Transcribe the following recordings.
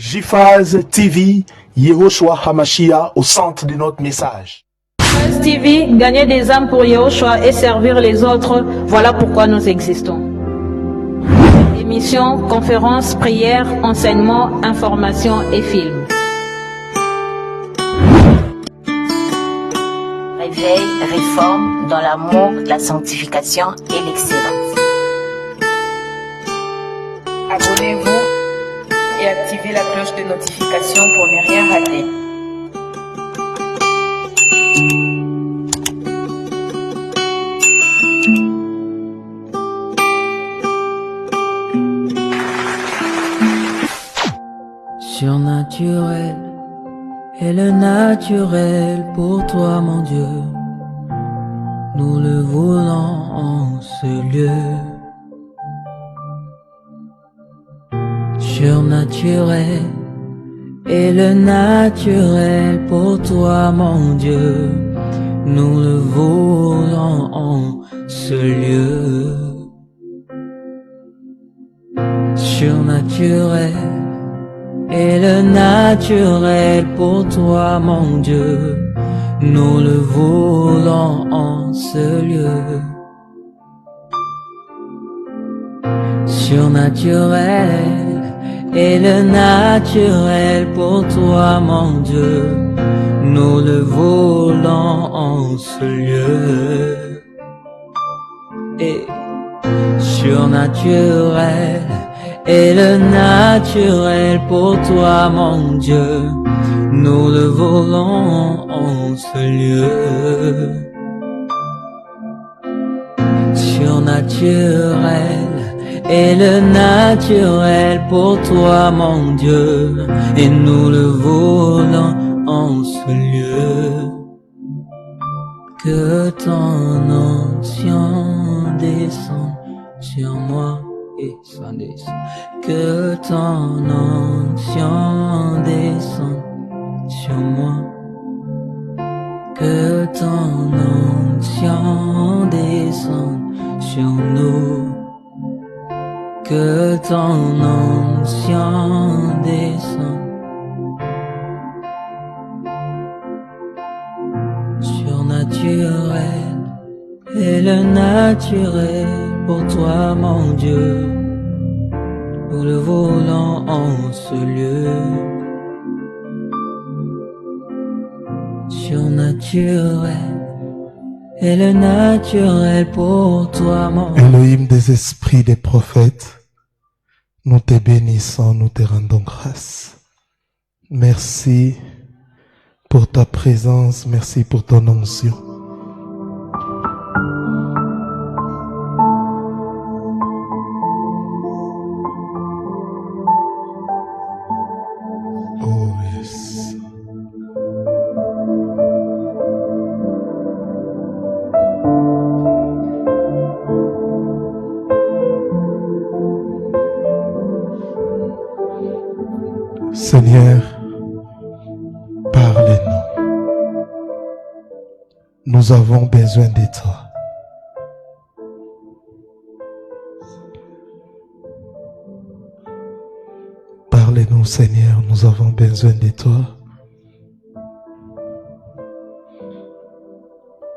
JFAZ TV, Yehoshua Hamashiach au centre de notre message. JFAZ TV, gagner des âmes pour Yehoshua et servir les autres, voilà pourquoi nous existons. Émissions, conférences, prières, enseignements, informations et films. Réveil, réforme dans l'amour, la sanctification et l'excellence. Abonnez-vous et activez la cloche de notification pour ne rien rater. Surnaturel est le naturel pour toi, mon Dieu. Nous le voulons en ce lieu. Surnaturel est le naturel pour toi, mon Dieu. Nous le voulons en ce lieu. Surnaturel est le naturel pour toi, mon Dieu. Nous le voulons en ce lieu. Surnaturel est le naturel pour toi, mon Dieu. Nous le voulons en ce lieu. Et surnaturel est le naturel pour toi, mon Dieu. Nous le voulons en ce lieu. Surnaturel est le naturel pour toi, mon Dieu. Et nous le voulons en ce lieu. Que ton onction descende sur moi. Et ça descend. Que ton onction descende sur moi. Que ton onction descende sur nous. Que ton onction descende. Surnaturel est le naturel pour toi, mon Dieu. Nous le voulons en ce lieu. Surnaturel est le naturel pour toi, mon Dieu. Elohim des esprits des prophètes, nous te bénissons, nous te rendons grâce. Merci pour ta présence, merci pour ton onction. Oh yes. Seigneur, parle-nous. Nous avons besoin de toi. Parle-nous, Seigneur, nous avons besoin de toi.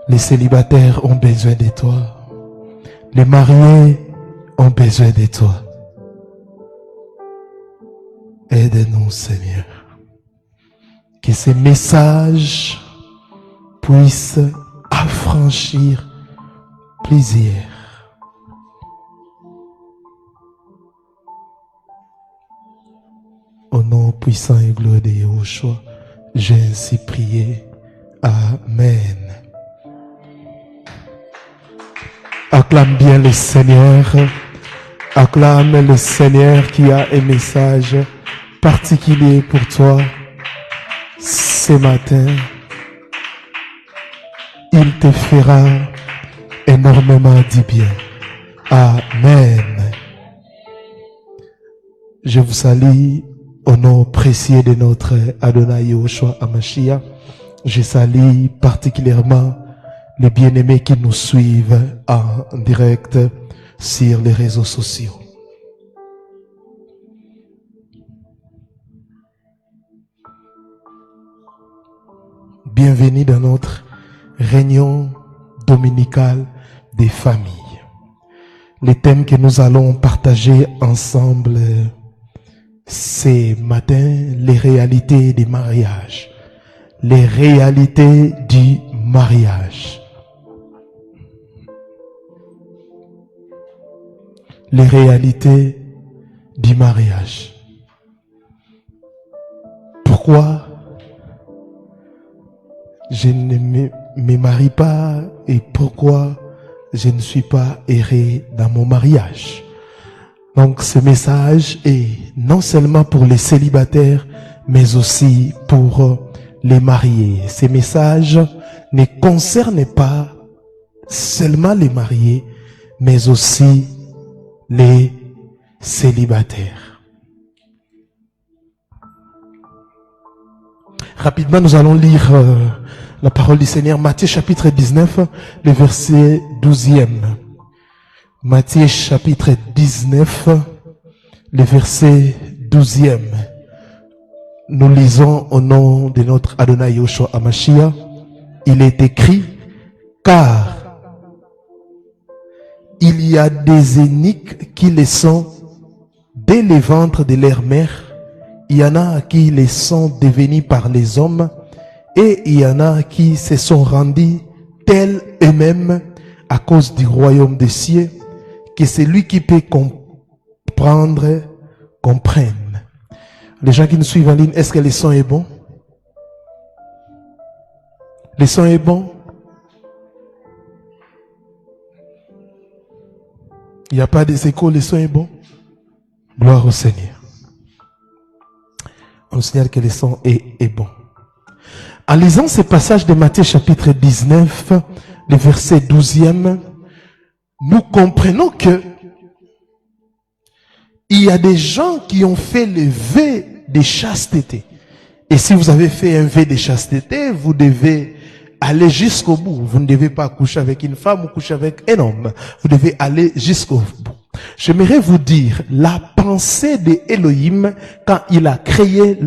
Les célibataires ont besoin de toi. Les mariés ont besoin de toi. Aide-nous, Seigneur. Que ces messages puissent affranchir plusieurs. Au nom puissant et glorieux de Yehoshua, j'ai ainsi prié. Amen. Acclame bien le Seigneur. Acclame le Seigneur qui a un message particulier pour toi ce matin. Il te fera énormément du bien. Amen. Je vous salue au nom précieux de notre Adonai Yehoshua Hamashiach. Je salue particulièrement les bien-aimés qui nous suivent en direct sur les réseaux sociaux. bienvenue dans notre réunion dominicale des familles. Les thèmes que nous allons partager ensemble ce matin, les réalités du mariage. Les réalités du mariage. Les réalités du mariage. Pourquoi je ne me marie pas et pourquoi je ne suis pas heureux dans mon mariage? Donc ce message est non seulement pour les célibataires, mais aussi pour les mariés. Ce message ne concerne pas seulement les mariés, mais aussi les célibataires. Rapidement, nous allons lire la parole du Seigneur, Matthieu chapitre 19, le verset 12e. Matthieu chapitre 19, le verset 12e. Nous lisons au nom de notre Adonai Yoshua Hamashiach. Il est écrit, car il y a des eunuques qui les sont dès les ventres de leur mère. Il y en a qui les sont devenus par les hommes et il y en a qui se sont rendus tels eux-mêmes à cause du royaume des cieux, que celui qui peut comprendre, comprenne. Les gens qui nous suivent en ligne, est-ce que le son est bon? Le son est bon? Il n'y a pas des échos, le son est bon? Gloire au Seigneur. On signale que le son est bon. En lisant ce passage de Matthieu chapitre 19, le verset 12e, nous comprenons que il y a des gens qui ont fait le vœu de chasteté. Et si vous avez fait un vœu de chasteté, vous devez aller jusqu'au bout. Vous ne devez pas coucher avec une femme ou coucher avec un homme. Vous devez aller jusqu'au bout. J'aimerais vous dire la pensée d'Elohim quand il a créé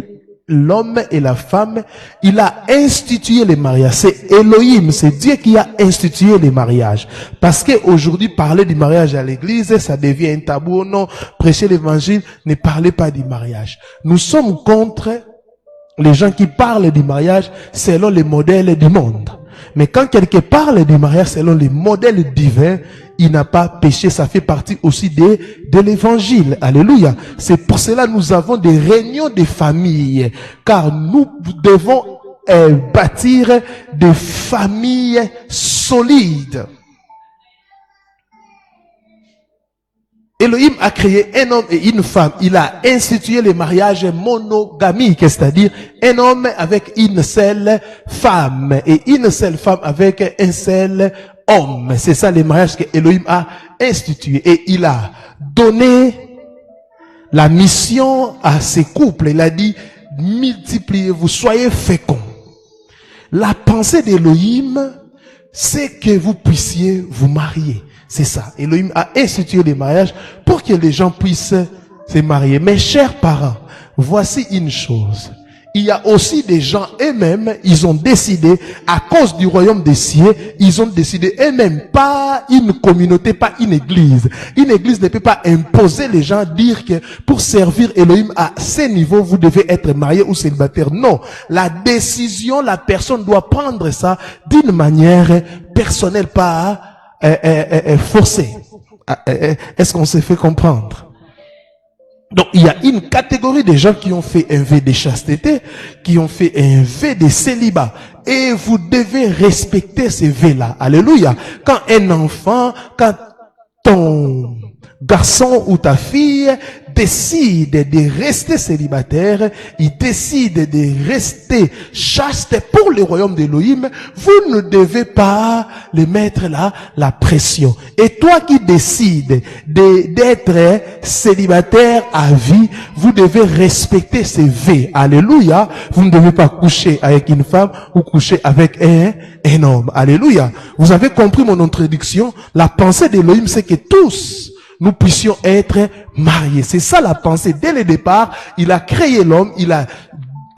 l'homme et la femme, il a institué les mariages. C'est Elohim, c'est Dieu qui a institué les mariages. Parce qu'aujourd'hui, parler du mariage à l'église, ça devient un tabou. Non, prêcher l'évangile, ne parlez pas du mariage. Nous sommes contre les gens qui parlent du mariage selon les modèles du monde. Mais quand quelqu'un parle du mariage selon les modèles divins, il n'a pas péché, ça fait partie aussi de l'évangile. Alléluia. C'est pour cela que nous avons des réunions de famille, car nous devons bâtir des familles solides. Elohim a créé un homme et une femme. Il a institué le mariage monogamique, c'est-à-dire un homme avec une seule femme et une seule femme avec un seul homme. C'est ça le mariage que Elohim a institué. Et il a donné la mission à ces couples. Il a dit, multipliez-vous, soyez féconds. La pensée d'Elohim, c'est que vous puissiez vous marier. C'est ça. Elohim a institué les mariages pour que les gens puissent se marier. Mes chers parents, voici une chose. Il y a aussi des gens eux-mêmes, ils ont décidé, à cause du royaume des cieux, ils ont décidé eux-mêmes, pas une communauté, pas une église. Une église ne peut pas imposer les gens, dire que pour servir Elohim à ce niveau, vous devez être marié ou célibataire. Non. La décision, la personne doit prendre ça d'une manière personnelle, pas forcée. Est-ce qu'on s'est fait comprendre? Donc, il y a une catégorie de gens qui ont fait un vœu de chasteté, qui ont fait un vœu de célibat. Et vous devez respecter ces vœux-là. Alléluia. Quand un enfant, quand ton garçon ou ta fille décide de rester célibataire, il décide de rester chaste pour le royaume d'Elohim, vous ne devez pas le mettre la pression. Et toi qui décides d'être célibataire à vie, vous devez respecter ces vœux. Alléluia. Vous ne devez pas coucher avec une femme ou coucher avec un homme. Alléluia. Vous avez compris mon introduction. La pensée d'Elohim, c'est que tous nous puissions être mariés. C'est ça la pensée. Dès le départ, il a créé l'homme, il a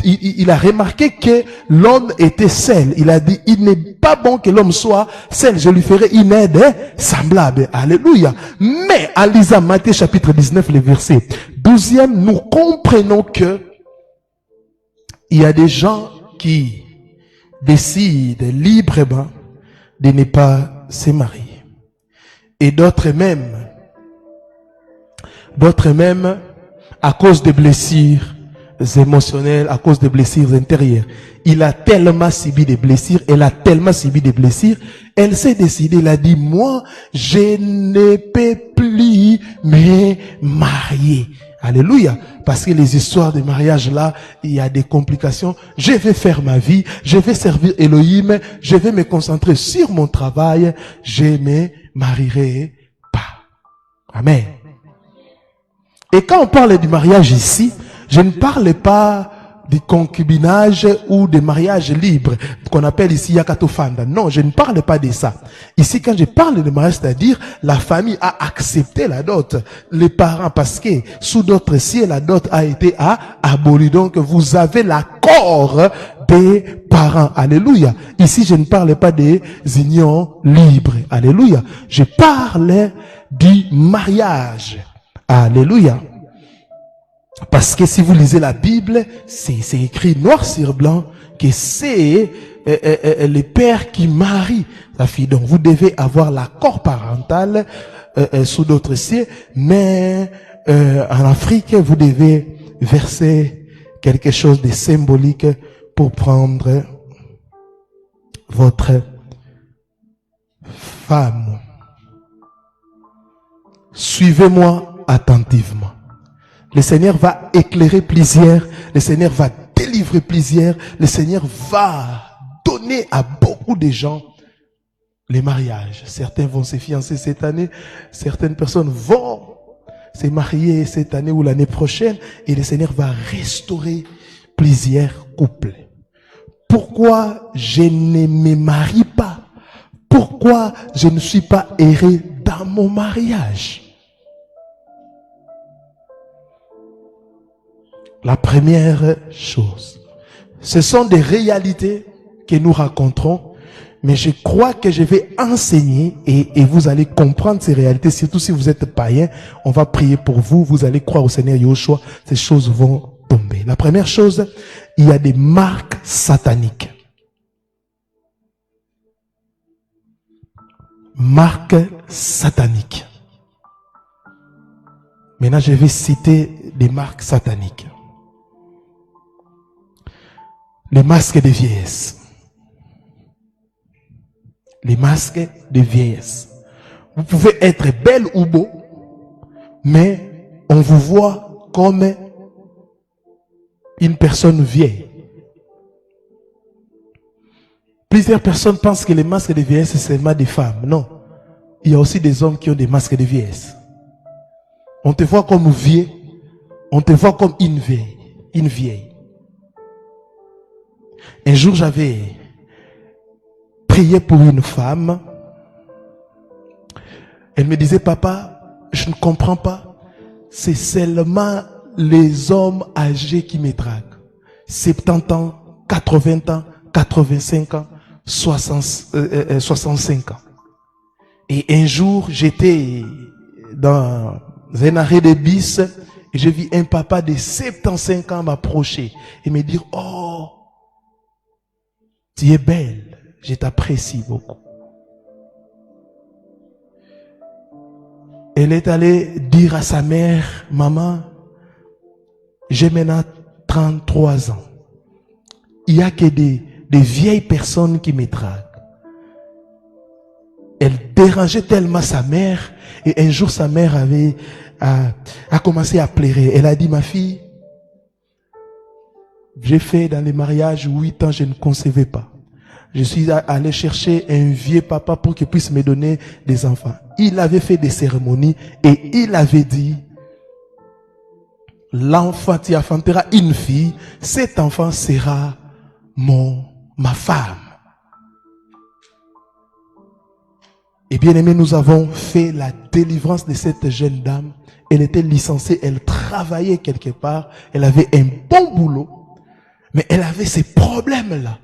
il a remarqué que l'homme était seul. Il a dit, il n'est pas bon que l'homme soit seul. Je lui ferai une aide semblable. Alléluia. Mais, en lisant Matthieu chapitre 19, le verset 12e, nous comprenons que il y a des gens qui décident librement de ne pas se marier. Et d'autres même, à cause de blessures émotionnelles, à cause de blessures intérieures. Il a tellement subi des blessures, elle a tellement subi des blessures, elle s'est décidée, elle a dit, moi, je ne peux plus me marier. Alléluia. Parce que les histoires de mariage là, il y a des complications. Je vais faire ma vie, je vais servir Elohim, je vais me concentrer sur mon travail, je me marierai pas. Amen. Et quand on parle du mariage ici, je ne parle pas du concubinage ou des mariages libres, qu'on appelle ici Yakatofanda. Non, je ne parle pas de ça. Ici, quand je parle de mariage, c'est-à-dire la famille a accepté la dot. Les parents, parce que sous d'autres cieux, la dot a été abolie. Donc, vous avez l'accord des parents. Alléluia. Ici, je ne parle pas des unions libres. Alléluia. Je parle du mariage. Alléluia. Parce que si vous lisez la Bible, c'est écrit noir sur blanc que c'est le père qui marie sa fille. Donc vous devez avoir l'accord parental sous d'autres cieux, mais en Afrique, vous devez verser quelque chose de symbolique pour prendre votre femme. Suivez-moi attentivement. Le Seigneur va éclairer plusieurs, le Seigneur va délivrer plusieurs, le Seigneur va donner à beaucoup de gens les mariages. Certains vont se fiancer cette année, certaines personnes vont se marier cette année ou l'année prochaine, et le Seigneur va restaurer plusieurs couples. Pourquoi je ne me marie pas? Pourquoi je ne suis pas heureux dans mon mariage? La première chose, ce sont des réalités que nous rencontrons, mais je crois que je vais enseigner et vous allez comprendre ces réalités, surtout si vous êtes païen. On va prier pour vous, vous allez croire au Seigneur Yahushua, ces choses vont tomber. La première chose, il y a des marques sataniques. Marques sataniques. Maintenant, je vais citer des marques sataniques. Les masques de vieillesse. Les masques de vieillesse. Vous pouvez être belle ou beau, mais on vous voit comme une personne vieille. Plusieurs personnes pensent que les masques de vieillesse, c'est seulement des femmes. Non. Il y a aussi des hommes qui ont des masques de vieillesse. On te voit comme vieux, on te voit comme une vieille. Un jour, j'avais prié pour une femme. Elle me disait, papa, je ne comprends pas. C'est seulement les hommes âgés qui me draguent. 70 ans, 80 ans, 85 ans, 65 ans. Et un jour, j'étais dans un arrêt de bus et j'ai vu un papa de 75 ans m'approcher et me dire, oh, tu es belle, je t'apprécie beaucoup. Elle est allée dire à sa mère, maman, j'ai maintenant 33 ans. Il n'y a que des vieilles personnes qui me draguent. Elle dérangeait tellement sa mère, et un jour sa mère a commencé à pleurer. Elle a dit, ma fille, j'ai fait dans les mariages 8 ans, je ne concevais pas. Je suis allé chercher un vieux papa pour qu'il puisse me donner des enfants. Il avait fait des cérémonies et il avait dit, l'enfant, tu enfanteras une fille, cet enfant sera ma femme. Et bien aimé, nous avons fait la délivrance de cette jeune dame. Elle était licenciée, elle travaillait quelque part, elle avait un bon boulot. Mais elle avait ces problèmes-là.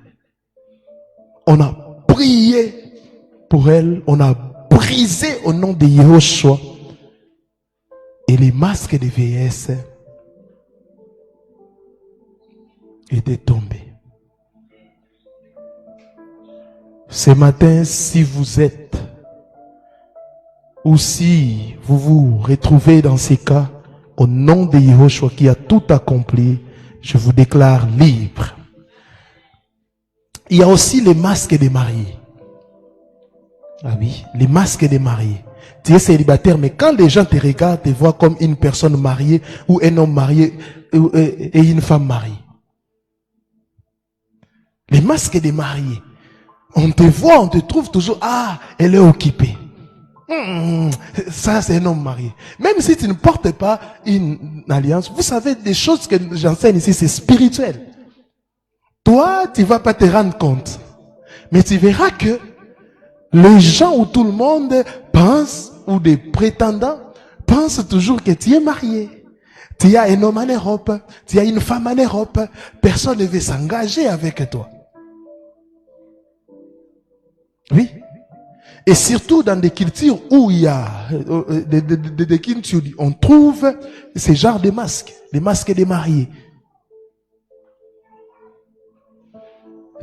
On a prié pour elle, on a brisé au nom de Yahushua. Et les masques de vieillesse étaient tombés. Ce matin, si vous êtes ou si vous vous retrouvez dans ces cas, au nom de Yahushua qui a tout accompli, je vous déclare libre. Il y a aussi les masques des mariés. Ah oui, les masques des mariés. Tu es célibataire, mais quand les gens te regardent, te voient comme une personne mariée ou un homme marié et une femme mariée. Les masques des mariés. On te voit, on te trouve toujours, ah, elle est occupée. Ça, c'est un homme marié. Même si tu ne portes pas une alliance, vous savez, des choses que j'enseigne ici, c'est spirituel. Toi, tu vas pas te rendre compte. Mais tu verras que les gens ou tout le monde pense, ou des prétendants, pensent toujours que tu es marié. Tu as un homme en Europe, tu as une femme en Europe. Personne ne veut s'engager avec toi. Oui. Et surtout dans des cultures où il y a des cultures, on trouve ces genres de masques, les masques des mariés.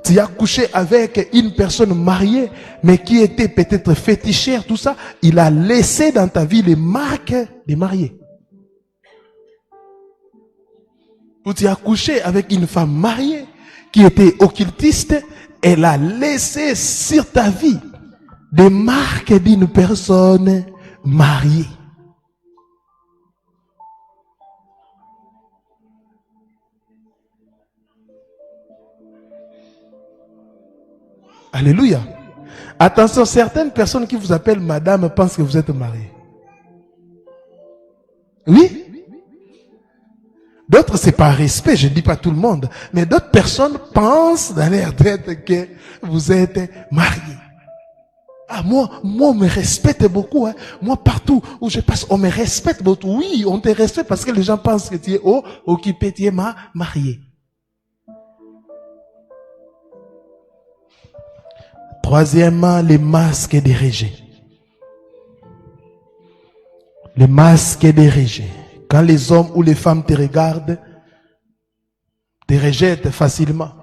Tu as couché avec une personne mariée, mais qui était peut-être fétichère, tout ça, il a laissé dans ta vie les marques des mariés. Ou tu as couché avec une femme mariée, qui était occultiste, elle a laissé sur ta vie des marques d'une personne mariée. Alléluia. Attention, certaines personnes qui vous appellent madame pensent que vous êtes marié. Oui. D'autres, c'est par respect, je ne dis pas tout le monde, mais d'autres personnes pensent dans leur tête que vous êtes marié. Ah, moi, on me respecte beaucoup, hein. Moi, partout où je passe, on me respecte beaucoup. Oui, on te respecte parce que les gens pensent que tu es occupé, tu es marié. Troisièmement, les masques des rejets. Les masques des rejets. Quand les hommes ou les femmes te regardent, te rejettent facilement.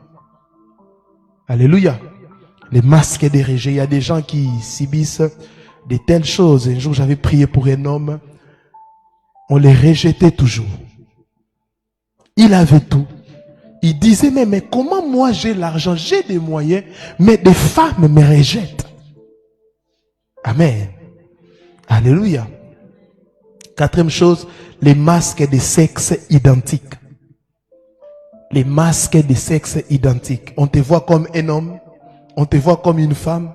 Alléluia. Les masques des rejets. Il y a des gens qui subissent de telles choses. Un jour, j'avais prié pour un homme. On les rejetait toujours. Il avait tout. Il disait, mais comment moi j'ai l'argent, j'ai des moyens, mais des femmes me rejettent. Amen. Alléluia. Quatrième chose, les masques de sexe identiques. Les masques de sexe identiques. On te voit comme un homme, on te voit comme une femme.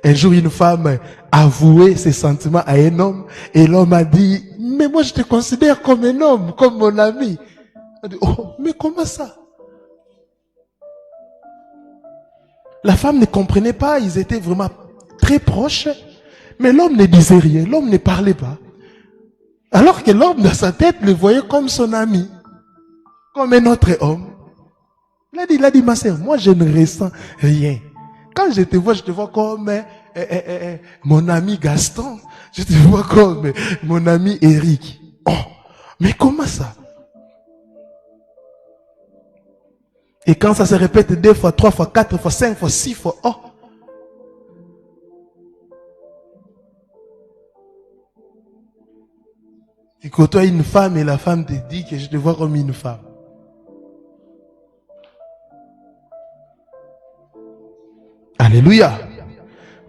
Un jour, une femme a avoué ses sentiments à un homme et l'homme a dit, mais moi je te considère comme un homme, comme mon ami. Elle a dit, oh, mais comment ça? La femme ne comprenait pas, ils étaient vraiment très proches, mais l'homme ne disait rien, l'homme ne parlait pas. Alors que l'homme dans sa tête le voyait comme son ami, comme un autre homme. Il a dit, ma sœur, moi je ne ressens rien. Quand je te vois comme mon ami Gaston, je te vois comme mon ami Eric. Oh, mais comment ça? Et quand ça se répète 2 fois, 3 fois, 4 fois, 5 fois, 6 fois, oh. Tu côtoies une femme et la femme te dit que je te vois comme une femme. Alléluia.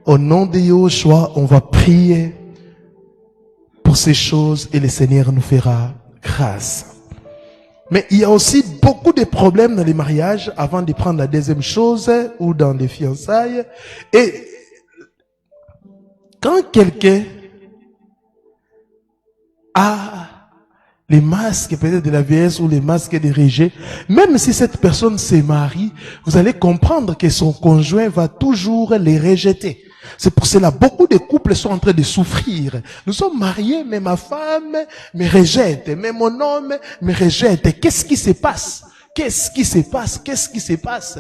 Au nom de Yahushua, on va prier pour ces choses et le Seigneur nous fera grâce. Mais il y a aussi beaucoup de problèmes dans les mariages avant de prendre la deuxième chose ou dans les fiançailles. Et quand quelqu'un a les masques peut-être de la vieillesse ou les masques des rejets, même si cette personne se marie, vous allez comprendre que son conjoint va toujours les rejeter. C'est pour cela beaucoup de couples sont en train de souffrir. Nous sommes mariés, mais ma femme me rejette, mais mon homme me rejette. Qu'est-ce qui se passe? Qu'est-ce qui se passe? Qu'est-ce qui se passe?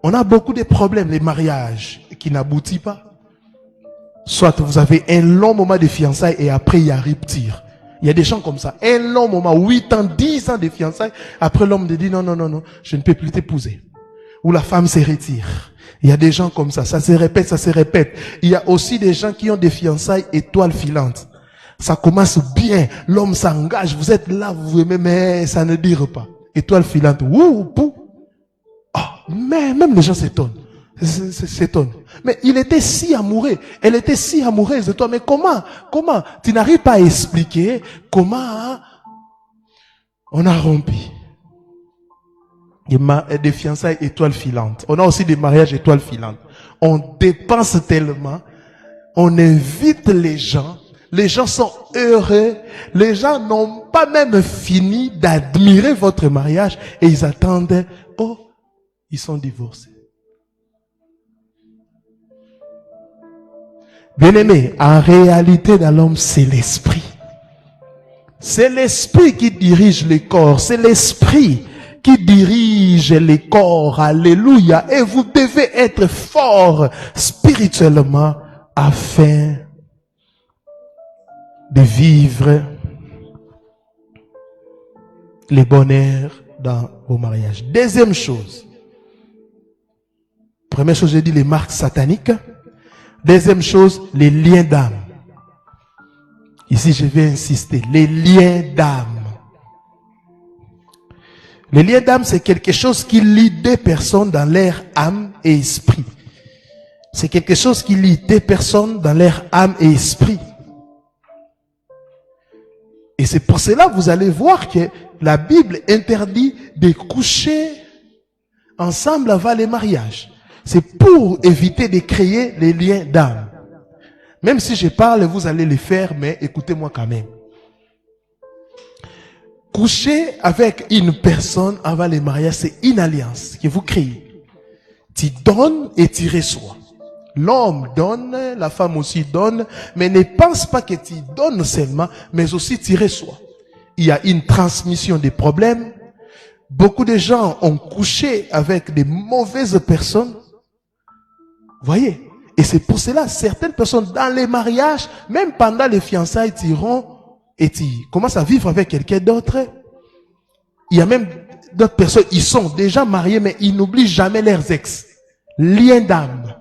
On a beaucoup de problèmes, les mariages qui n'aboutissent pas. Soit vous avez un long moment de fiançailles et après il y a rupture. Il y a des gens comme ça. Un long moment, 8 ans, 10 ans de fiançailles. Après l'homme te dit non, je ne peux plus t'épouser. Ou la femme se retire. Il y a des gens comme ça. Ça se répète, ça se répète. Il y a aussi des gens qui ont des fiançailles étoiles filantes. Ça commence bien. L'homme s'engage. Vous êtes là, vous aimez, mais ça ne dure pas. Étoile filante. Ouh, pou. Oh, mais même les gens s'étonnent. Mais il était si amoureux. Elle était si amoureuse de toi. Mais comment? Tu n'arrives pas à expliquer comment on a rompu. Des fiançailles étoiles filantes. On a aussi des mariages étoiles filantes. On dépense tellement. On invite les gens. Les gens sont heureux. Les gens n'ont pas même fini d'admirer votre mariage. Et ils attendent. Oh, ils sont divorcés. Bien-aimé, en réalité dans l'homme, c'est l'esprit. C'est l'esprit qui dirige les corps. C'est l'esprit qui dirige les corps. Alléluia. Et vous devez être fort spirituellement afin de vivre les bonheurs dans vos mariages. Deuxième chose. Première chose, j'ai dit les marques sataniques. Deuxième chose, les liens d'âme. Ici, je vais insister. Les liens d'âme. Les liens d'âme, c'est quelque chose qui lie deux personnes dans leur âme et esprit. C'est quelque chose qui lie deux personnes dans leur âme et esprit. Et c'est pour cela que vous allez voir que la Bible interdit de coucher ensemble avant les mariages. C'est pour éviter de créer les liens d'âme. Même si je parle, vous allez les faire, mais écoutez-moi quand même. Coucher avec une personne avant les mariages, c'est une alliance que vous créez. Tu donnes et tu reçois. L'homme donne, la femme aussi donne, mais ne pense pas que tu donnes seulement, mais aussi tu reçois. Il y a une transmission des problèmes. Beaucoup de gens ont couché avec des mauvaises personnes. Voyez, et c'est pour cela, certaines personnes dans les mariages, même pendant les fiançailles, tu iront et tu commences à vivre avec quelqu'un d'autre. Il y a même d'autres personnes, ils sont déjà mariés, mais ils n'oublient jamais leurs ex. Liens d'âme.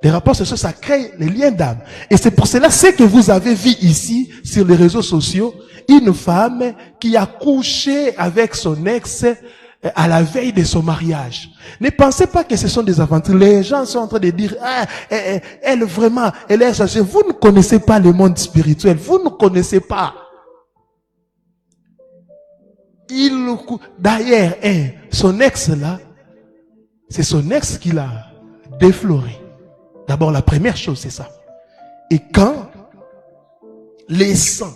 Les rapports sociaux, ça crée les liens d'âme. Et c'est pour cela, ce que vous avez vu ici, sur les réseaux sociaux, une femme qui a couché avec son ex à la veille de son mariage. Ne pensez pas que ce sont des aventures. Les gens sont en train de dire, elle vraiment, elle est chargée. Vous ne connaissez pas le monde spirituel. Vous ne connaissez pas. D'ailleurs, son ex là, c'est son ex qui l'a défloré. D'abord, la première chose, c'est ça. Et quand les sangs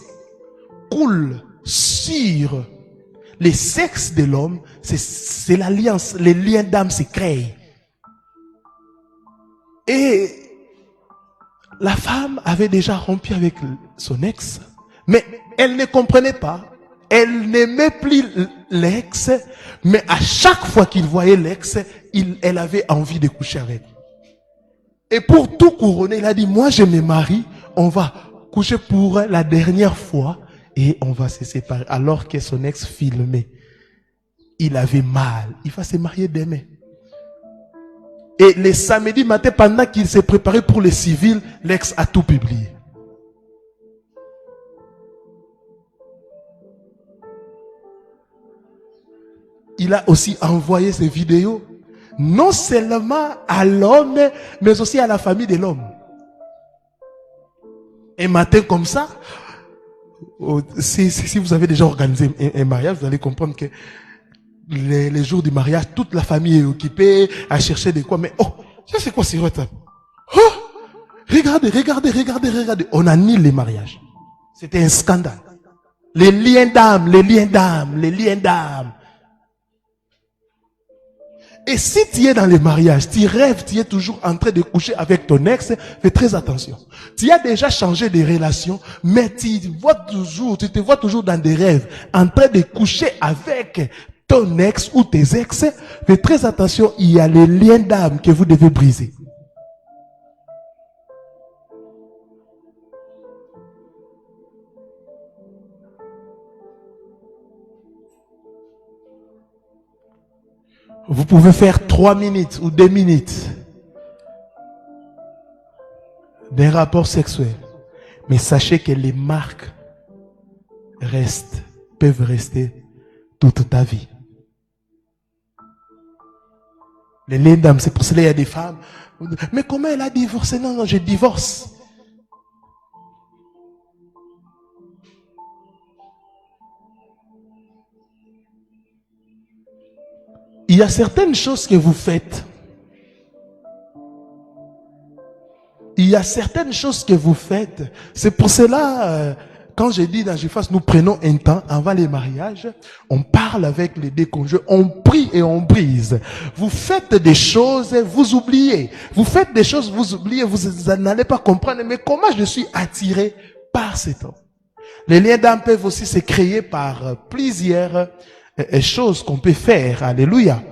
coulent sur les sexes de l'homme, c'est l'alliance, les liens d'âme se créent. Et la femme avait déjà rompu avec son ex, mais elle ne comprenait pas. Elle n'aimait plus l'ex, mais à chaque fois qu'il voyait l'ex, elle avait envie de coucher avec. Et pour tout couronner, il a dit, moi je me marie, on va coucher pour la dernière fois et on va se séparer. Alors que son ex filmait. Il avait mal. Il va se marier demain. Et le samedi matin, pendant qu'il s'est préparé pour les civils, l'ex a tout publié. Il a aussi envoyé ces vidéos, non seulement à l'homme, mais aussi à la famille de l'homme. Un matin comme ça, si vous avez déjà organisé un mariage, vous allez comprendre que les jours du mariage, toute la famille est occupée à chercher de quoi. Mais oh, ça c'est quoi sur WhatsApp? Oh, regardez. On annule les mariages. C'était un scandale. Les liens d'âme. Et si tu es dans les mariages, tu rêves, tu es toujours en train de coucher avec ton ex, fais très attention. Tu as déjà changé de relation, mais tu te vois toujours dans des rêves, en train de coucher avec ton ex ou tes ex. Fais très attention, il y a les liens d'âme que vous devez briser. Vous pouvez faire 3 minutes ou 2 minutes d'un rapport sexuel. Mais sachez que les marques peuvent rester toute ta vie. Les liens d'âme, c'est pour cela qu'il y a des femmes. Mais comment elle a divorcé? Non, je divorce. Il y a certaines choses que vous faites. Il y a certaines choses que vous faites. C'est pour cela, quand je dis dans GFAS, nous prenons un temps avant les mariages, on parle avec les deux conjoints, on prie et on brise. Vous faites des choses, vous oubliez. Vous faites des choses, vous oubliez, vous n'allez pas comprendre. Mais comment je suis attiré par cet homme? Les liens d'âme peuvent aussi se créer par plusieurs choses qu'on peut faire. Alléluia.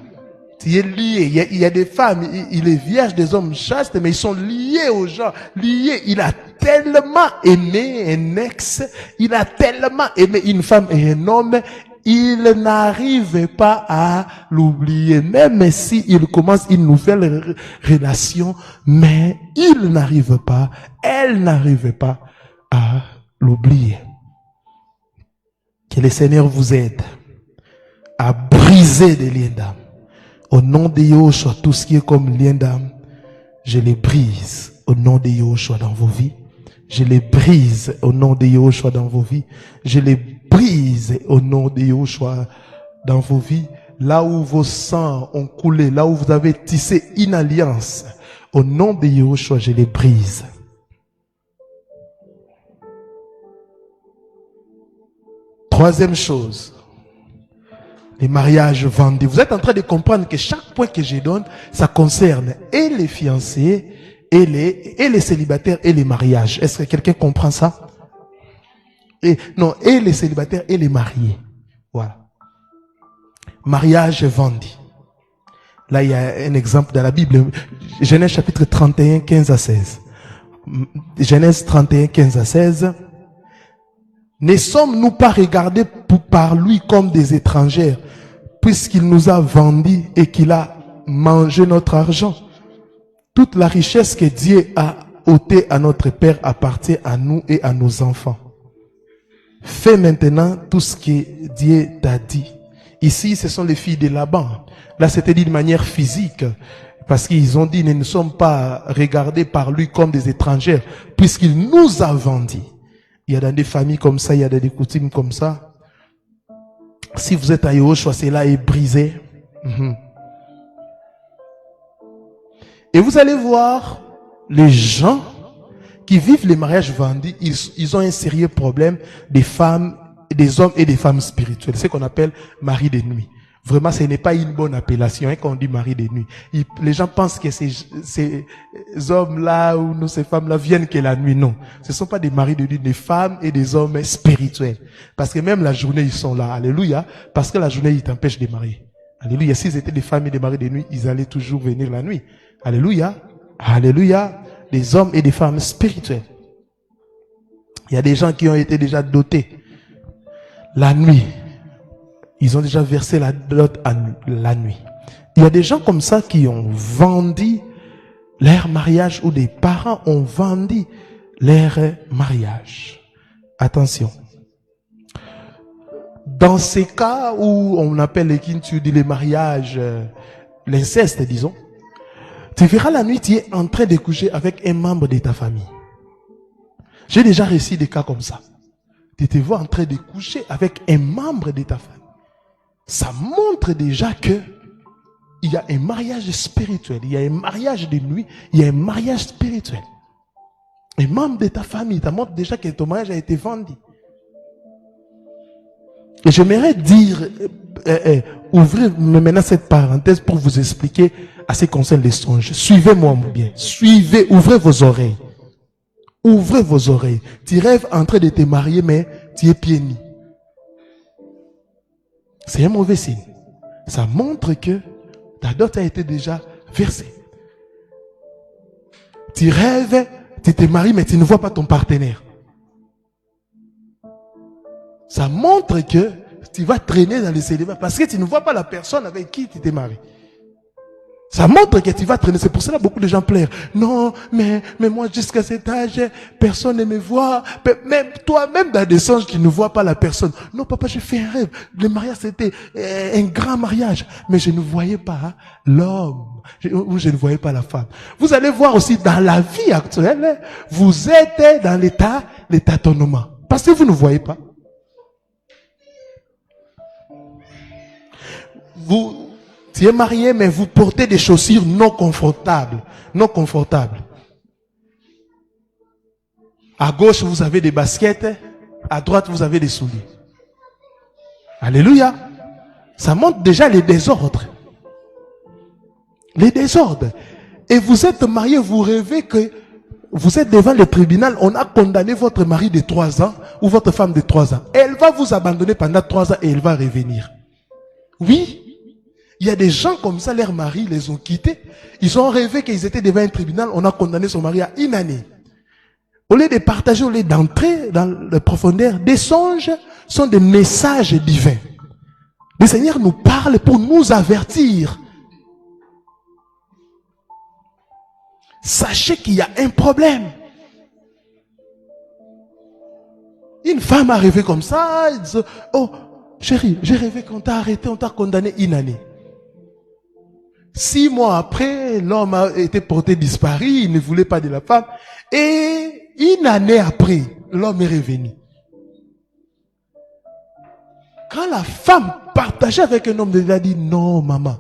Tu es lié. Il y a des femmes, il est vierge, des hommes chastes, mais ils sont liés aux gens. Liés. Il a tellement aimé un ex, il a tellement aimé une femme et un homme, il n'arrive pas à l'oublier. Même si il commence une nouvelle relation, mais il n'arrive pas, elle n'arrive pas à l'oublier. Que le Seigneur vous aide à briser des liens d'âme. Au nom de Yahushua, tout ce qui est comme lien d'âme, je les brise au nom de Yahushua dans vos vies. Je les brise au nom de Yahushua dans vos vies. Je les brise au nom de Yahushua dans vos vies. Là où vos sangs ont coulé, là où vous avez tissé une alliance, au nom de Yahushua, je les brise. Troisième chose, les mariages vendus. Vous êtes en train de comprendre que chaque point que je donne, ça concerne et les fiancés, et les célibataires, et les mariages. Est-ce que quelqu'un comprend ça? Et les célibataires et les mariés. Voilà. Mariage vendu. Là, il y a un exemple dans la Bible. Genèse chapitre 31, 15 à 16. Genèse 31, 15 à 16. Ne sommes-nous pas regardés par lui comme des étrangers, puisqu'il nous a vendus et qu'il a mangé notre argent? Toute la richesse que Dieu a ôtée à notre Père appartient à nous et à nos enfants. Fais maintenant tout ce que Dieu t'a dit. Ici, ce sont les filles de Laban. Là, c'était dit de manière physique, parce qu'ils ont dit, nous ne sommes pas regardés par lui comme des étrangers, puisqu'il nous a vendus. Il y a dans des familles comme ça, il y a des coutumes comme ça. Si vous êtes à Yahushua, cela est brisé. Et vous allez voir, les gens qui vivent les mariages vendus, ils ont un sérieux problème des femmes, des hommes et des femmes spirituelles. C'est ce qu'on appelle mari de nuit. Vraiment, ce n'est pas une bonne appellation quand on dit mari de nuit. Les gens pensent que ces hommes-là ou ces femmes-là viennent que la nuit. Non, ce ne sont pas des maris de nuit, des femmes et des hommes spirituels. Parce que même la journée, ils sont là. Alléluia. Parce que la journée, ils t'empêchent de marier. Alléluia. S'ils étaient des femmes et des maris de nuit, ils allaient toujours venir la nuit. Alléluia. Alléluia. Des hommes et des femmes spirituels. Il y a des gens qui ont été déjà dotés la nuit. Ils ont déjà versé la dot à la nuit. Il y a des gens comme ça qui ont vendu leur mariage, ou des parents ont vendu leur mariage. Attention. Dans ces cas où on appelle les kintu, les mariages, l'inceste, disons, tu verras la nuit, tu es en train de coucher avec un membre de ta famille. J'ai déjà reçu des cas comme ça. Tu te vois en train de coucher avec un membre de ta famille. Ça montre déjà que il y a un mariage spirituel, il y a un mariage de nuit, il y a un mariage spirituel. Un membre de ta famille, ça montre déjà que ton mariage a été vendu. Et j'aimerais dire ouvrez maintenant cette parenthèse pour vous expliquer à ce qui concerne les songes. Suivez-moi bien. Suivez, ouvrez vos oreilles. Ouvrez vos oreilles. Tu rêves en train de te marier, mais tu es pieds nus. C'est un mauvais signe. Ça montre que ta dot a été déjà versée. Tu rêves, tu te maries, mais tu ne vois pas ton partenaire. Ça montre que tu vas traîner dans le célibat parce que tu ne vois pas la personne avec qui tu t'es marié. Ça montre que tu vas traîner. C'est pour cela que beaucoup de gens pleurent. Non, mais moi, jusqu'à cet âge, personne ne me voit. Même toi-même, dans des songes, tu ne vois pas la personne. Non, papa, j'ai fait un rêve. Le mariage, c'était un grand mariage. Mais je ne voyais pas l'homme. Ou je ne voyais pas la femme. Vous allez voir aussi dans la vie actuelle, vous êtes dans l'état tâtonnement. Parce que vous ne voyez pas. Tu es marié, mais vous portez des chaussures non confortables. Non confortables. À gauche, vous avez des baskets. À droite, vous avez des souliers. Alléluia. Ça montre déjà les désordres. Les désordres. Et vous êtes marié, vous rêvez que vous êtes devant le tribunal, on a condamné votre mari de 3 ans ou votre femme de 3 ans. Elle va vous abandonner pendant 3 ans et elle va revenir. Oui. Il y a des gens comme ça, leurs maris les ont quittés. Ils ont rêvé qu'ils étaient devant un tribunal. On a condamné son mari à 1 année. Au lieu de partager, au lieu d'entrer dans la profondeur, des songes sont des messages divins. Le Seigneur nous parle pour nous avertir. Sachez qu'il y a un problème. Une femme a rêvé comme ça. Elle dit, oh, chérie, j'ai rêvé qu'on t'a arrêté, on t'a condamné 1 année. 6 mois après, l'homme a été porté disparu, il ne voulait pas de la femme. Et 1 année après, l'homme est revenu. Quand la femme partageait avec un homme, elle a dit, non maman,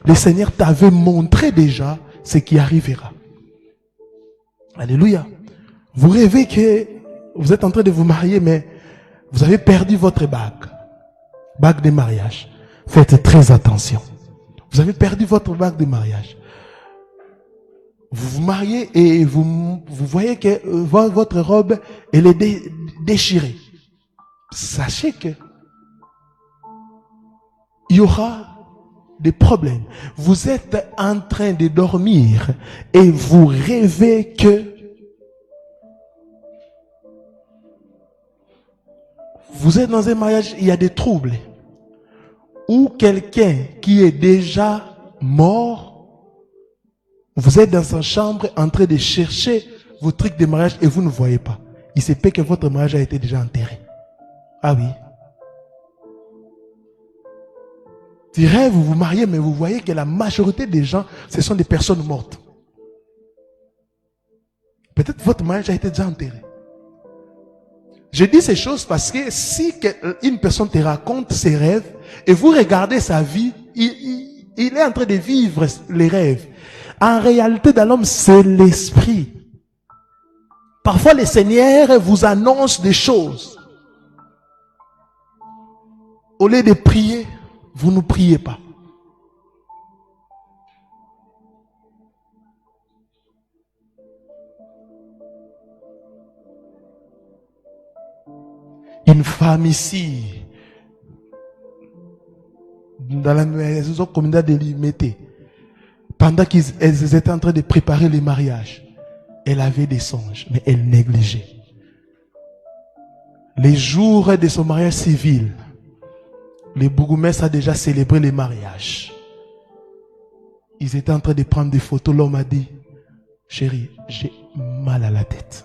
le Seigneur t'avait montré déjà ce qui arrivera. Alléluia. Vous rêvez que vous êtes en train de vous marier, mais vous avez perdu votre bague de mariage. Faites très attention. Vous avez perdu votre bague de mariage. Vous vous mariez et vous voyez que votre robe, elle est déchirée. Sachez que il y aura des problèmes. Vous êtes en train de dormir et vous rêvez que vous êtes dans un mariage, il y a des troubles. Ou quelqu'un qui est déjà mort, vous êtes dans sa chambre en train de chercher vos trucs de mariage et vous ne voyez pas. Il se peut que votre mariage a été déjà enterré. Ah oui. Tu rêves, vous vous mariez, mais vous voyez que la majorité des gens, ce sont des personnes mortes. Peut-être votre mariage a été déjà enterré. Je dis ces choses parce que si une personne te raconte ses rêves et vous regardez sa vie, il est en train de vivre les rêves. En réalité, dans l'homme, c'est l'esprit. Parfois, le Seigneur vous annonce des choses. Au lieu de prier, vous ne priez pas. Une femme ici, dans la maison communale de Limité, pendant qu'ils étaient en train de préparer le mariage, elle avait des songes, mais elle négligeait. Les jours de son mariage civil, le bourgmestre a déjà célébré le mariage. Ils étaient en train de prendre des photos. L'homme a dit, chérie, j'ai mal à la tête.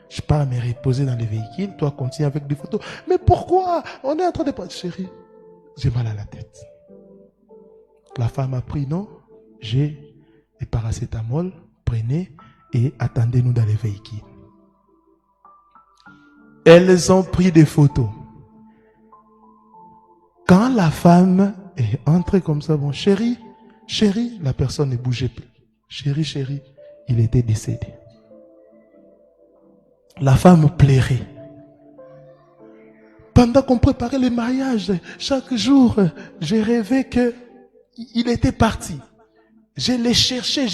Je pars me reposer dans le véhicule, toi continue avec des photos. Mais pourquoi? On est en train de prendre. Chérie, j'ai mal à la tête. La femme a pris, non, j'ai des paracétamol, prenez et attendez-nous dans le véhicule. Elles ont pris des photos. Quand la femme est entrée comme ça, bon, chérie, la personne ne bougeait plus. Chérie, il était décédé. La femme pleurait. pendant qu'on préparait le mariage, chaque jour, j'ai rêvé que il était parti. Je l'ai cherché.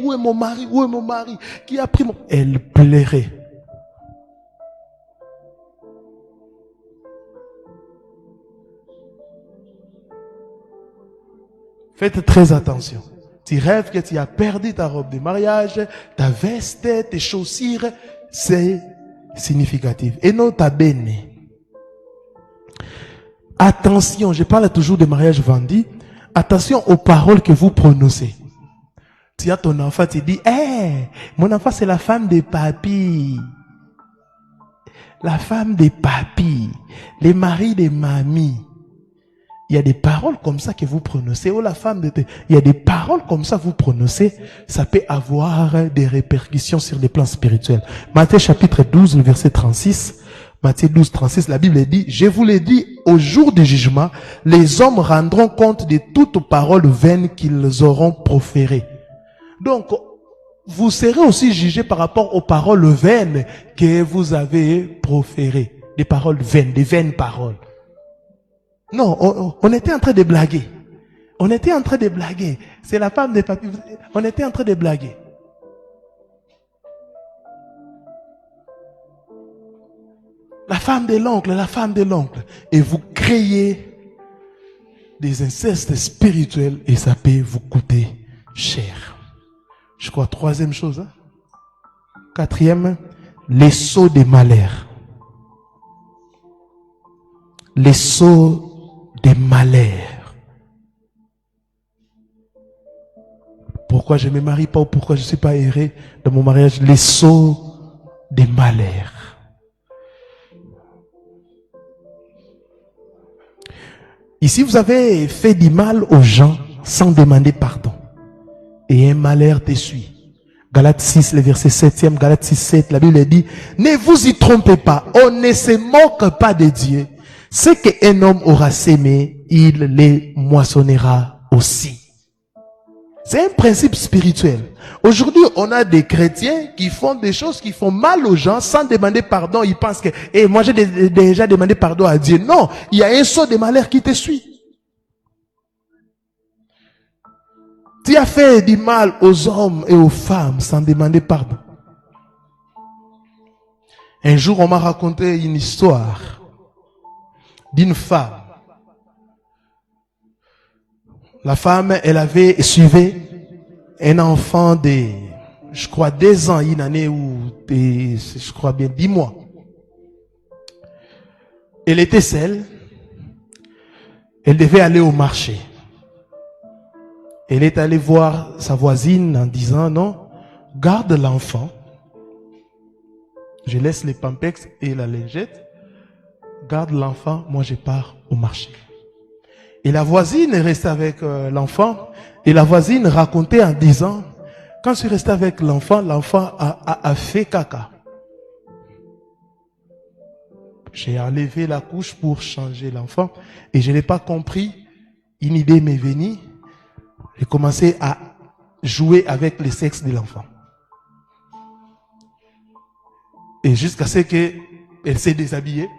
Où est mon mari? Où est mon mari? Qui a pris mon... Elle pleurait. Faites très attention. Tu rêves que tu as perdu ta robe de mariage, ta veste, tes chaussures, c'est significatif. Et non ta benne. Attention, je parle toujours de mariage vendu. Attention aux paroles que vous prononcez. Tu as ton enfant, tu dis, hey, mon enfant c'est la femme de papy. La femme de papy. Le mari de mamie. Il y a des paroles comme ça que vous prononcez. Oh, la femme de... Il y a des paroles comme ça que vous prononcez. Ça peut avoir des répercussions sur les plans spirituels. Matthieu chapitre 12, le verset 36. Matthieu 12, 36, la Bible dit, je vous l'ai dit, au jour du jugement, les hommes rendront compte de toutes paroles vaines qu'ils auront proférées. Donc, vous serez aussi jugé par rapport aux paroles vaines que vous avez proférées. Des paroles vaines, des vaines paroles. Non, on était en train de blaguer. On était en train de blaguer. C'est la femme de papy. On était en train de blaguer. La femme de l'oncle, la femme de l'oncle. Et vous créez des incestes spirituels et ça peut vous coûter cher. Je crois, troisième chose. Hein? Quatrième, les sceaux des malheurs. Les sceaux des malheurs. Pourquoi je ne me marie pas ou pourquoi je ne suis pas erré dans mon mariage? Les sceaux des malheurs. Ici, vous avez fait du mal aux gens sans demander pardon. Et un malheur te suit. Galates 6, le verset 7e, Galates 6, 7, la Bible dit, ne vous y trompez pas, on ne se moque pas de Dieu. Ce qu'un homme aura sémé, il les moissonnera aussi. C'est un principe spirituel. Aujourd'hui, on a des chrétiens qui font des choses qui font mal aux gens sans demander pardon. Ils pensent que, moi j'ai déjà demandé pardon à Dieu. Non, il y a un sceau de malheur qui te suit. Tu as fait du mal aux hommes et aux femmes sans demander pardon. Un jour, on m'a raconté une histoire d'une femme. La femme, elle avait suivi un enfant de, je crois, 2 ans, une année ou, je crois bien, 10 mois. Elle était seule. Elle devait aller au marché. Elle est allée voir sa voisine en disant, non, garde l'enfant. Je laisse les pampex et la lingette. Garde l'enfant, moi je pars au marché. Et la voisine est restée avec l'enfant. Et la voisine racontait en disant, quand je suis resté avec l'enfant, l'enfant a fait caca. J'ai enlevé la couche pour changer l'enfant. Et je n'ai pas compris. Une idée m'est venue. J'ai commencé à jouer avec le sexe de l'enfant. Et jusqu'à ce qu'elle s'est déshabillée.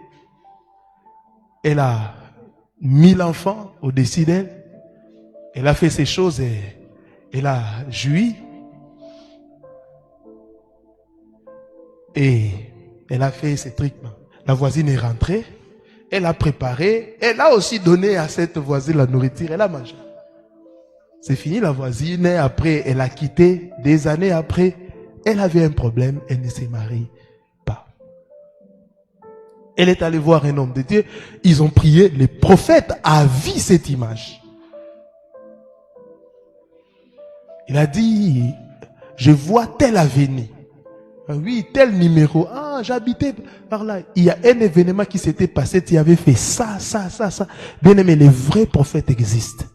Elle a mis l'enfant au-dessus d'elle. Elle a fait ces choses et elle a joui. Et elle a fait ces trucs. La voisine est rentrée. Elle a préparé. Elle a aussi donné à cette voisine la nourriture. Elle a mangé. C'est fini la voisine. Après, elle a quitté. Des années après, elle avait un problème. Elle ne s'est mariée pas. Elle est allée voir un homme de Dieu. Ils ont prié. Le prophète a vu cette image. Il a dit, je vois tel avenir. Oui, tel numéro. Ah, j'habitais par là. Il y a un événement qui s'était passé. Tu avais fait ça. Bien aimé, les vrais prophètes existent.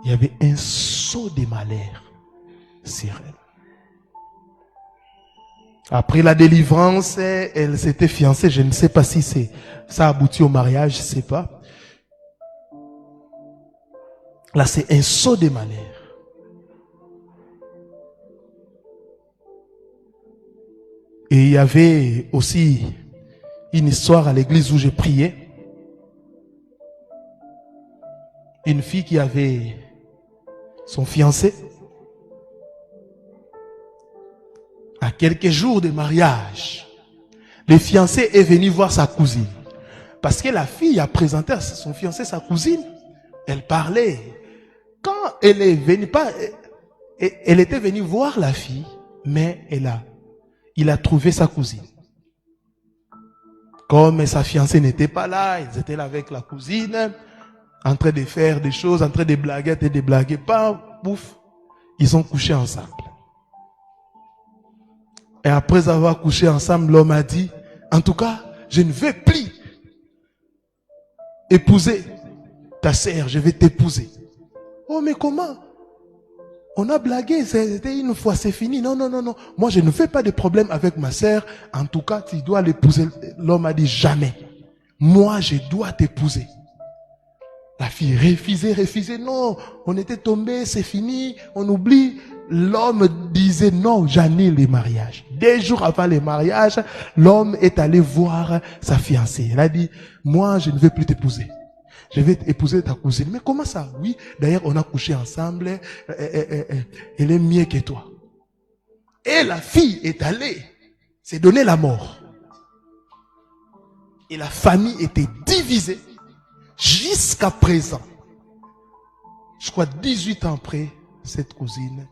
Il y avait un sceau de malheur sur elle. Après la délivrance, elle s'était fiancée. Je ne sais pas si ça a abouti au mariage, je ne sais pas. Là, c'est un sceau de malheur. Et il y avait aussi une histoire à l'église où j'ai prié. Une fille qui avait son fiancé. À quelques jours de mariage, le fiancé est venu voir sa cousine. Parce que la fille a présenté à son fiancé sa cousine. Elle parlait. Quand elle est venue, elle était venue voir la fille, mais il a trouvé sa cousine. Comme sa fiancée n'était pas là, ils étaient là avec la cousine, en train de faire des choses, en train de blaguer et de blaguer. Pas, pouf, ils ont couché ensemble. Et après avoir couché ensemble, l'homme a dit, en tout cas, je ne vais plus épouser ta sœur, je vais t'épouser. Oh, mais comment? On a blagué, c'était une fois, c'est fini. Non, non, non, non. Moi, je ne fais pas de problème avec ma sœur. En tout cas, tu dois l'épouser. L'homme a dit jamais. Moi, je dois t'épouser. La fille refusait. Non, on était tombé, c'est fini, on oublie. L'homme disait non, j'annule les mariages. 2 jours avant les mariages, l'homme est allé voir sa fiancée. Elle a dit, moi, je ne vais plus t'épouser. Je vais épouser ta cousine. Mais comment ça? Oui, d'ailleurs, on a couché ensemble. Elle est mieux que toi. Et la fille est allée s'est donné la mort. Et la famille était divisée jusqu'à présent. Je crois 18 ans après, cette cousine,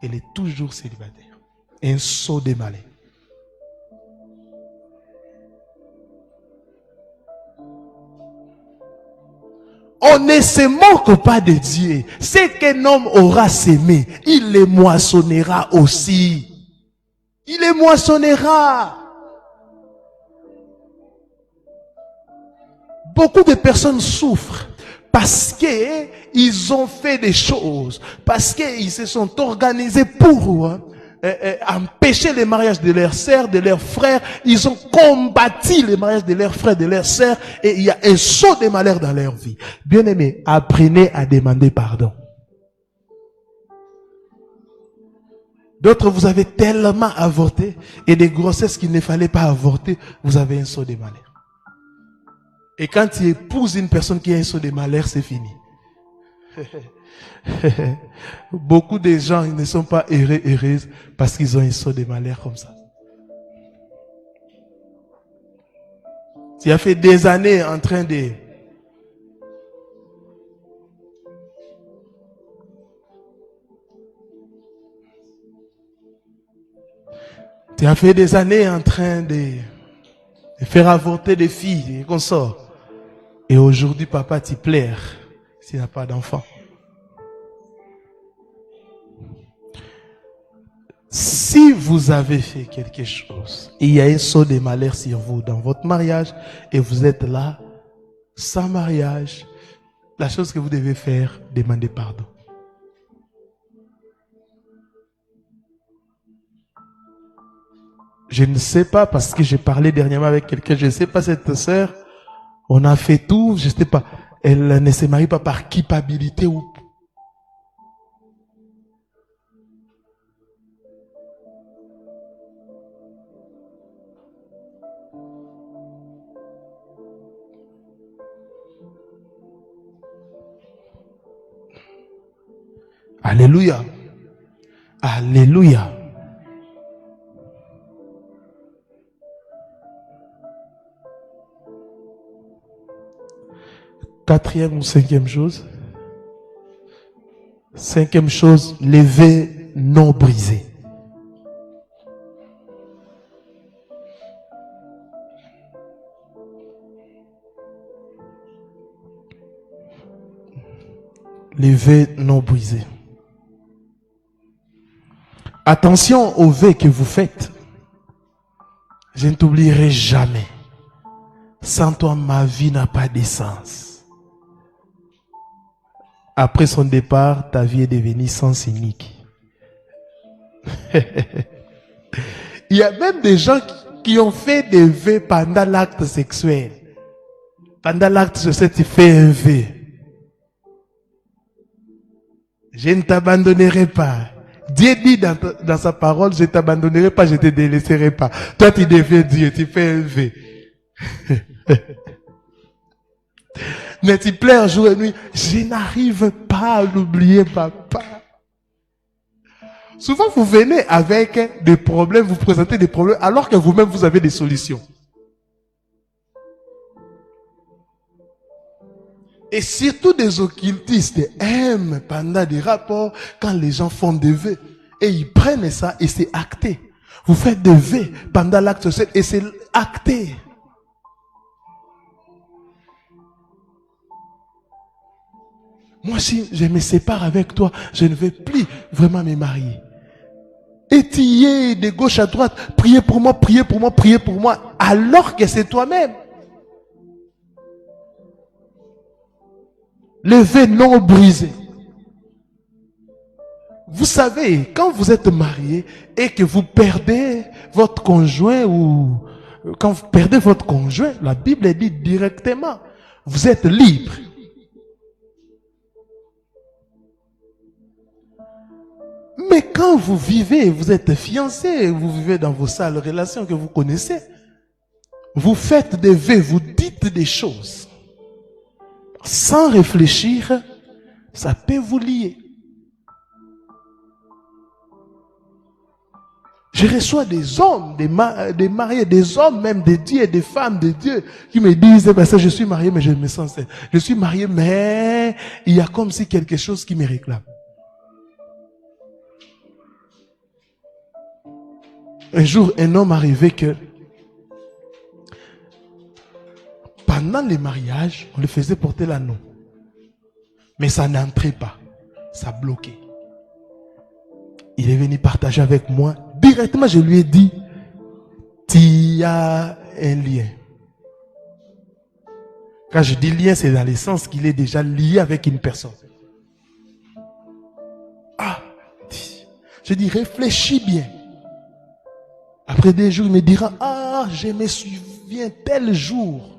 elle est toujours célibataire. Un saut de malheur. On ne se moque pas de Dieu. Ce qu'un homme aura sémé, il le moissonnera aussi. Il le moissonnera. Beaucoup de personnes souffrent parce qu'ils ont fait des choses, parce qu'ils se sont organisés pour empêcher les mariages de leurs sœurs, de leurs frères. Ils ont combattu les mariages de leurs frères, de leurs sœurs, et il y a un saut de malheur dans leur vie. Bien-aimés, apprenez à demander pardon. D'autres, vous avez tellement avorté, et des grossesses qu'il ne fallait pas avorter, vous avez un saut de malheur. Et quand tu épouses une personne qui a un saut de malheur, c'est fini. Beaucoup de gens ils ne sont pas heureux, heureuses parce qu'ils ont un saut de malheur comme ça. Tu as fait des années en train de... Tu as fait des années en train de faire avorter des filles et consorts. Et aujourd'hui, papa, tu pleures s'il n'y a pas d'enfant. Si vous avez fait quelque chose, il y a un saut de malheur sur vous dans votre mariage et vous êtes là, sans mariage, la chose que vous devez faire, demander pardon. Je ne sais pas, parce que j'ai parlé dernièrement avec quelqu'un, je ne sais pas, cette sœur, on a fait tout, je ne sais pas, elle ne se marie pas par culpabilité ou... Alléluia. Alléluia. Quatrième ou cinquième chose. Cinquième chose, les vœux non brisés. Les vœux non brisés. Attention aux vœux que vous faites. Je ne t'oublierai jamais. Sans toi, ma vie n'a pas de sens. Après son départ, ta vie est devenue sens unique. Il y a même des gens qui ont fait des vœux pendant l'acte sexuel. Pendant l'acte sexuel, tu fais un vœu. Je ne t'abandonnerai pas. Dieu dit dans sa parole, je t'abandonnerai pas, je te délaisserai pas. Toi, tu deviens Dieu, tu fais un V. Mais tu pleures jour et nuit. Je n'arrive pas à l'oublier, papa. Souvent, vous venez avec des problèmes, vous présentez des problèmes, alors que vous-même, vous avez des solutions. Et surtout des occultistes aiment pendant des rapports, quand les gens font des vœux, et ils prennent ça et c'est acté. Vous faites des vœux pendant l'acte social et c'est acté. Moi, si je me sépare avec toi, je ne vais plus vraiment me marier. Étiller de gauche à droite, priez pour moi, priez pour moi, priez pour moi, alors que c'est toi-même. Le vœu non brisé. Vous savez, quand vous êtes marié et que vous perdez votre conjoint ou quand vous perdez votre conjoint, la Bible dit directement, vous êtes libre. Mais quand vous vivez, vous êtes fiancé, vous vivez dans vos sales relations que vous connaissez, vous faites des vœux, vous dites des choses. Sans réfléchir, ça peut vous lier. Je reçois des hommes, des mariés, des hommes même, des dieux et des femmes de Dieu qui me disent, ben ça, je suis marié mais je me sens seul. Je suis marié mais il y a comme si quelque chose qui me réclame. Un jour, un homme arrivait que pendant les mariages, on le faisait porter l'anneau. Mais ça n'entrait pas. Ça bloquait. Il est venu partager avec moi. Directement, je lui ai dit, tu as un lien. Quand je dis lien, c'est dans le sens qu'il est déjà lié avec une personne. Ah, je dis, réfléchis bien. Après des jours, il me dira, ah, je me souviens tel jour.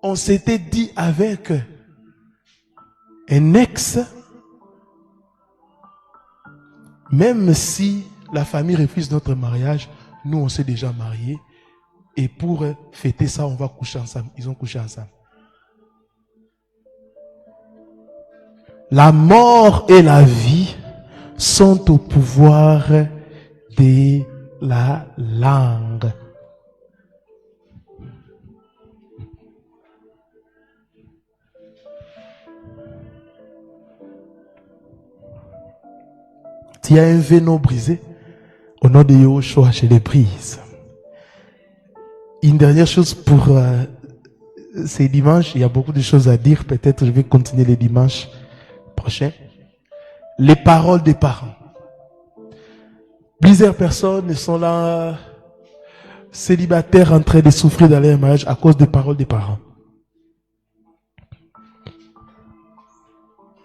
On s'était dit avec un ex, même si la famille refuse notre mariage, nous on s'est déjà mariés et pour fêter ça, on va coucher ensemble. Ils ont couché ensemble. La mort et la vie sont au pouvoir de la langue. Il y a un vélo brisé, au nom de Yahushua, je les brise. Une dernière chose pour ces dimanches, il y a beaucoup de choses à dire, peut-être je vais continuer les dimanches prochains. Les paroles des parents. Plusieurs personnes sont là, célibataires en train de souffrir dans leur mariage à cause des paroles des parents.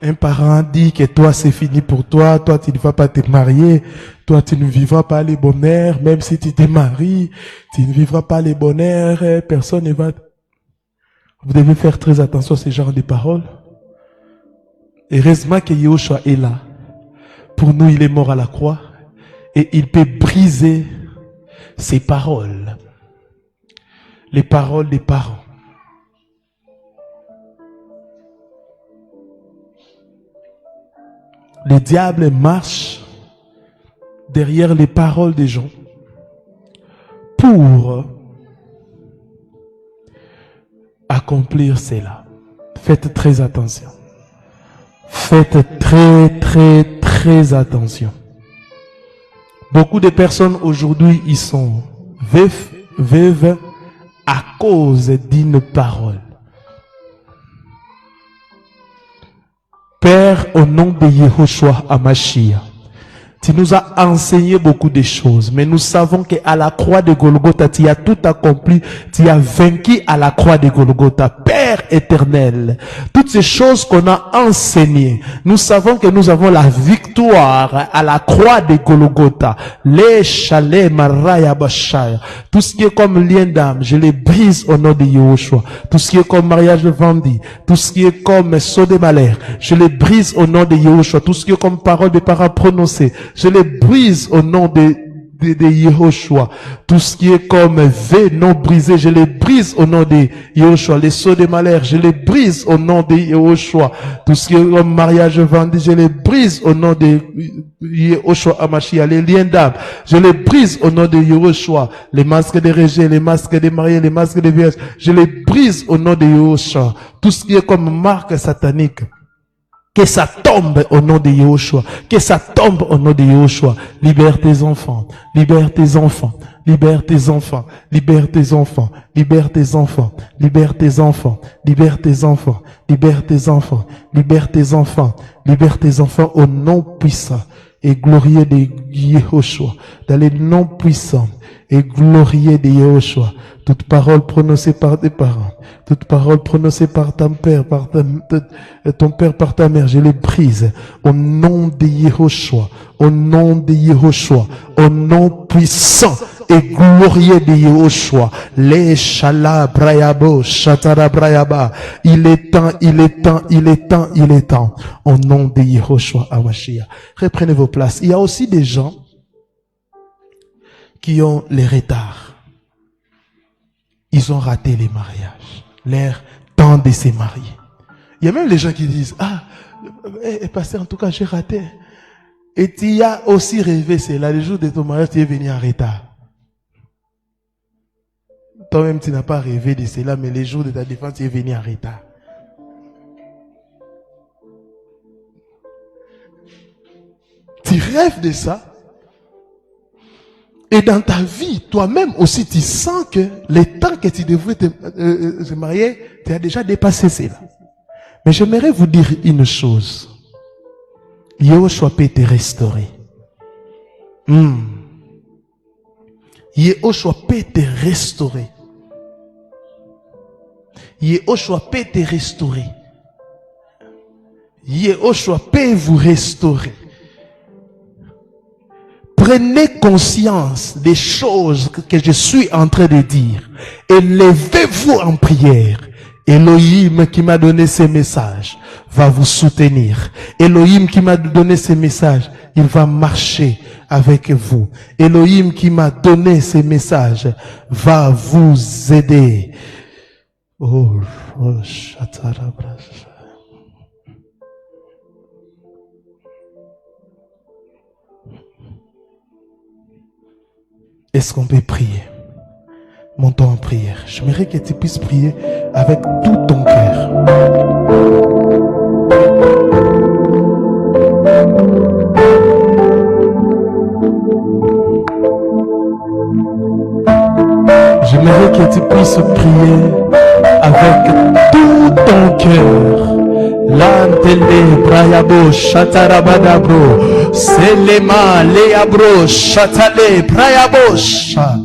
Un parent dit que toi c'est fini pour toi, toi tu ne vas pas te marier, toi tu ne vivras pas les bonheurs, même si tu te maries, tu ne vivras pas les bonheurs, personne ne va... Vous devez faire très attention à ce genre de paroles. Heureusement que Yahushua est là. Pour nous, il est mort à la croix et il peut briser ces paroles. Les paroles des parents. Le diable marche derrière les paroles des gens pour accomplir cela. Faites très attention. Faites très attention. Beaucoup de personnes aujourd'hui, ils sont veuves à cause d'une parole. Père, au nom de Yahushua Hamashiach, tu nous as enseigné beaucoup de choses, mais nous savons qu'à la croix de Golgotha, tu as tout accompli, tu as vaincu à la croix de Golgotha. Père, Père éternel, toutes ces choses qu'on a enseignées, nous savons que nous avons la victoire à la croix de Golgotha. Les chalets maraya bashaya. Tout ce qui est comme lien d'âme, je les brise au nom de Yahushua. Tout ce qui est comme mariage de Vandi, tout ce qui est comme saut des malheurs, je les brise au nom de Yahushua. Tout ce qui est comme parole de parents prononcées, je les brise au nom de Yahushua. Tout ce qui est comme V non brisé, je les brise au nom de Yahushua. Les sauts des malheurs, je les brise au nom de Yahushua. Tout ce qui est comme mariage vendu, je les brise au nom de Yahushua Amashia. Les liens d'âme, je les brise au nom de Yahushua. Les masques des rejet, les masques des mariés, les masques des vierges, je les brise au nom de Yahushua. Tout ce qui est comme marque satanique, que ça tombe au nom de Yahushua. Que ça tombe au nom de Yahushua. Libère tes enfants. Libère tes enfants. Libère tes enfants. Libère tes enfants. Libère tes enfants. Libère tes enfants. Libère tes enfants. Libère tes enfants. Libère tes enfants. Libère tes enfants au nom puissant et glorieux de Yahushua. Dans les noms puissants et glorieux de Yahushua. Toute parole prononcée par tes parents, toute parole prononcée par ton père, par ton père, par ta mère, je les brise au nom de Yahushua, au nom de Yahushua, au nom puissant et glorieux de Yahushua. Les Shala Brayabo, Shatara Brayaba. Il est temps, il est temps, il est temps, il est temps. Au nom de Yahushua Amashia. Reprenez vos places. Il y a aussi des gens qui ont les retards. Ils ont raté les mariages. Leur temps de se marier. Il y a même les gens qui disent, ah, pasteur, en tout cas, j'ai raté. Et tu as aussi rêvé, c'est là, le jour de ton mariage, tu es venu en retard. Toi-même, tu n'as pas rêvé de cela, mais les jours de ta défense, tu es venu en retard. Tu rêves de ça. Et dans ta vie, toi-même aussi, tu sens que le temps que tu devrais te marier, tu as déjà dépassé cela. Mais j'aimerais vous dire une chose. Yahushua peut te restaurer. Yahushua peut te restaurer. Yahushua peut te restaurer. Yahushua peut vous restaurer. Prenez conscience des choses que je suis en train de dire et levez-vous en prière. Elohim qui m'a donné ces messages va vous soutenir. Elohim qui m'a donné ces messages, il va marcher avec vous. Elohim qui m'a donné ces messages va vous aider. Oh, est-ce qu'on peut prier? Montons en prière. J'aimerais que tu puisses prier avec tout ton cœur. J'aimerais que tu puisses prier avec tout ton cœur. Lantele brayabo shatarabadabro selema leabro shatale brayabo sha.